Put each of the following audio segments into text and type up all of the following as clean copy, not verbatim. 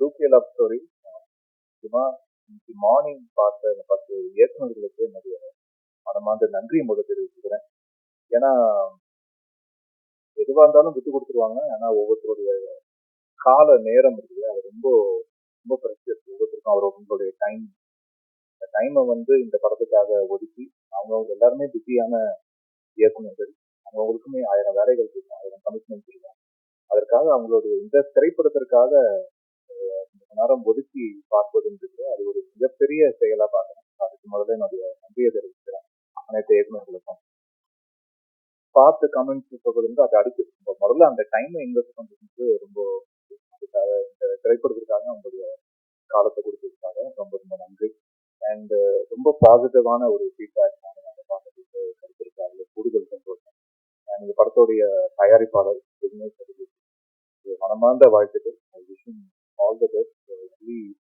Two K love story முக்கியமாக இன்னைக்கு morning பார்த்த இந்த 10 இயக்குநர்களுக்கு என்னுடைய மனமார்ந்த நன்றி முதல் தெரிவிச்சுக்கிறேன். ஏன்னா எதுவாக இருந்தாலும் விட்டு கொடுத்துருவாங்க. ஆனால் ஒவ்வொருத்தருடைய கால நேரம் இருக்குது, அது ரொம்ப ரொம்ப ப்ரெஷியஸ். ஒவ்வொருத்தருக்கும் அவங்களுடைய இந்த டைமை இந்த படத்துக்காக ஒதுக்கி அவங்க எல்லாருமே பிஸியான இயக்குநர்கள். அவங்களுக்குமே 1000 வேலைகள் இருக்கும், 1000 கமிட்மெண்ட்ஸ் இருக்கும். அதற்காக அவங்களுடைய இந்த திரைப்படத்திற்காக நேரம் ஒதுக்கி பார்ப்பதுன்றது அது ஒரு மிகப்பெரிய செயலா பார்க்கணும். அதுக்கு முதல்ல என்னுடைய நன்றியை தெரிவிக்கிறேன் அனைத்து இயக்குநர்களுக்கும். பார்த்து கமெண்ட்ஸ் சொல்றது அது அடுத்து முதல்ல அந்த டைமை இன்வெஸ்ட் பண்றதுக்கு ரொம்ப அதுக்காக இந்த திரைப்படத்திற்காக அவங்களுடைய காலத்தை கொடுத்ததுக்காக ரொம்ப ரொம்ப நன்றி. அண்ட் ரொம்ப பாசிட்டிவான ஒரு ஃபீட்பேக் நாங்கள் பார்க்கறதுக்கு கிடைச்சிருக்காங்க, கூடுதல் சந்தோஷம். அண்ட் இந்த படத்துடைய தயாரிப்பாளர் மனமார்ந்த வாழ்த்துக்கள். All the best,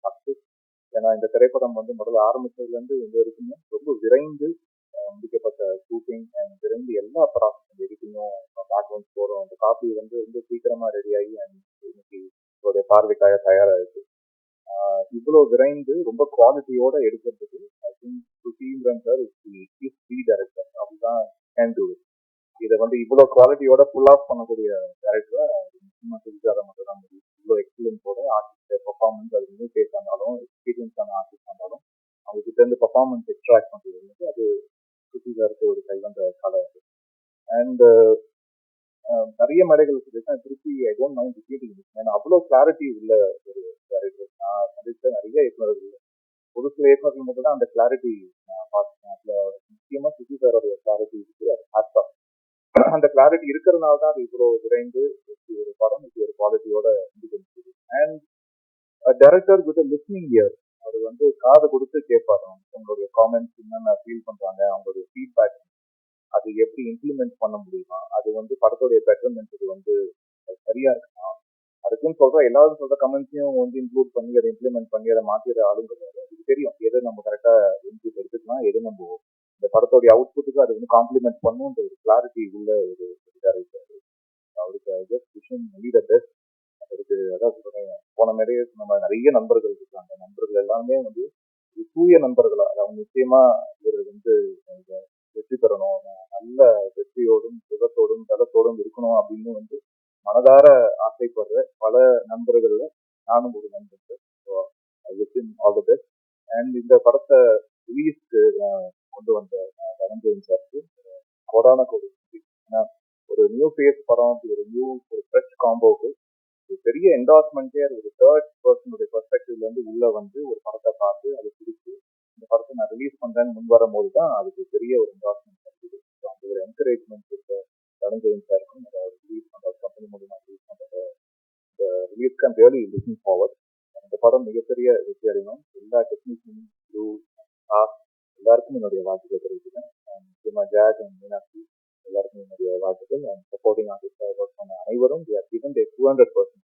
success. ஏன்னா இந்த திரைப்படம் முதல்ல ஆரம்பிச்சதுலேருந்து இந்த வரைக்குமே ரொம்ப விரைந்து முடிக்கப்பட்ட ஷூட்டிங் அண்ட் விரைந்து எல்லா ப்ராசஸும் எடிட்டிங்கும் பேக்ரவுண்ட் ஸ்கோரும் அந்த காப்பி ரொம்ப சீக்கிரமாக ரெடியாகி அண்ட் இன்னைக்கு ஒரு பார்வைக்காக தயாராகிருக்கு. இவ்வளோ விரைந்து ரொம்ப குவாலிட்டியோட எடுக்கிறதுக்கு I think Suseenthiran sir is the director. அப்படிதான் கேன் டூ இட். இதை இவ்வளோ குவாலிட்டியோட ஃபுல் ஆஃப் பண்ணக்கூடிய டேரக்டரை சுஜிதாரா மட்டும் தான் முடியும். இவ்வளோ எக்ஸ்பீரியன்ஸோட ஆர்டிஸ்ட் பெர்ஃபார்மன்ஸ், அது நியூ ஃபேஸ் ஆனாலும் எக்ஸ்பீரியன்ஸான ஆர்டிஸ்ட் ஆனாலும் அவங்க கிட்ட இருந்து பெர்ஃபார்மன்ஸ் எக்ஸ்ட்ராக்ட் பண்ணுறது அது சுஜிதாருக்கு ஒரு கைவந்த கலை. அண்ட் நிறைய மேடைகள் திருப்பி ஐ டோன்ட் மைண்ட் ரிப்பீட்டிங். ஏன்னா அவ்வளோ கிளாரிட்டி உள்ள ஒரு டேரக்டர். நான் சந்தித்த நிறைய இயக்குநர்கள் ஒரு சில இயக்குநர்கள் மட்டும் தான் அந்த கிளாரிட்டி நான் பார்த்தேன். அதில் முக்கியமாக சுஜிதாரோடைய கிளாரிட்டி இருக்குது. அது ஹேட்ஸ் ஆஃப். அந்த கிளாரிட்டி இருக்கிறதுனால தான் அது இவ்வளோ விரைந்து ஒரு படம் இப்படி ஒரு குவாலிட்டியோட முடிஞ்சது. And director with listening ear, அவர் காது கொடுத்து கேட்பாரு உங்களுடைய காமெண்ட்ஸ் என்னென்ன ஃபீல் பண்றாங்க, அவங்களுடைய ஃபீட்பேக் அது எப்படி இம்ப்ளிமெண்ட் பண்ண முடியுமா, அது படத்துடைய பெட்டர்மெண்ட்டுக்கு சரியா இருக்குமா, அதுக்குன்னு சொல்ற எல்லாரும் சொல்ற கமெண்ட்ஸையும் இன்க்ளூட் பண்ணி அதை இம்ப்ளிமெண்ட் பண்ணி அதை மாற்றிட ஆளும் கிடையாது. இது தெரியும் எது நம்ம கரெக்டா இன்க்ளூட் எடுத்துக்கலாம், எது நம்ம இந்த படத்தோடைய அவுட்புட்டுக்கு அது காம்ப்ளிமெண்ட் பண்ணுன்ற ஒரு கிளாரிட்டி உள்ள ஒரு டேரக்டர். அவருக்கு just vision only the best. அவருக்கு அதான் சொல்றேன், போன நிறைய நம்ம நிறைய நண்பர்கள் இருக்காங்க. நண்பர்கள் எல்லாமே தூய நண்பர்களா, அவங்க நிச்சயமா இவர் வெற்றி பெறணும், நல்ல வெற்றியோடும் சுகத்தோடும் தளத்தோடும் இருக்கணும் அப்படின்னு மனதார ஆசைப்படுற பல நண்பர்கள்ல நானும் ஒரு நண்பர். All the best. அண்ட் இந்த படத்தை ரிலீஸ்க்கு கொண்டு வந்த தனஞ்சயன் சாருக்கு கோடான கோடி. ஏன்னா ஒரு நியூ ஃபேஸ் படம், ஒரு ஃப்ரெஷ் காம்போவுக்கு ஒரு பெரிய என்டார்ஸ்மெண்ட்டே ஒரு தேர்ட் பர்சனுடைய பெர்ஸ்பெக்டிவ்ல உள்ள ஒரு படத்தை பார்த்து அதை பிடிச்சி இந்த படத்தை நான் ரிலீஸ் பண்றேன்னு முன் வரும்போது தான் அதுக்கு பெரிய ஒரு என்டார்ஸ்மெண்ட் கிடைக்குது. அந்த ஒரு என்கரேஜ்மெண்ட் கொடுத்த தனஞ்சயன் சாருக்கும் ரிலீஸ் பண்ற கம்பெனி மூலமாக ரிலீஸ் பண்ற இந்த ரிலீஸ்க்கு ஐம் ரியலி லுக்கிங் ஃபார்வர்ட். இந்த படம் மிகப்பெரிய வெற்றி அடையணும். எல்லா டெக்னீஷியன் எல்லாருக்கும் என்னுடைய வாழ்த்துக்களை தெரிவிக்கிறேன். முக்கியமாக ஜாக் அண்ட் மீனாட்சி எல்லாருக்கும் என்னுடைய வாழ்த்துக்கள். அண்ட் சப்போர்ட்டிங் ஆர்டிஸ்டாக ஒர்க் பண்ண அனைவரும் 200%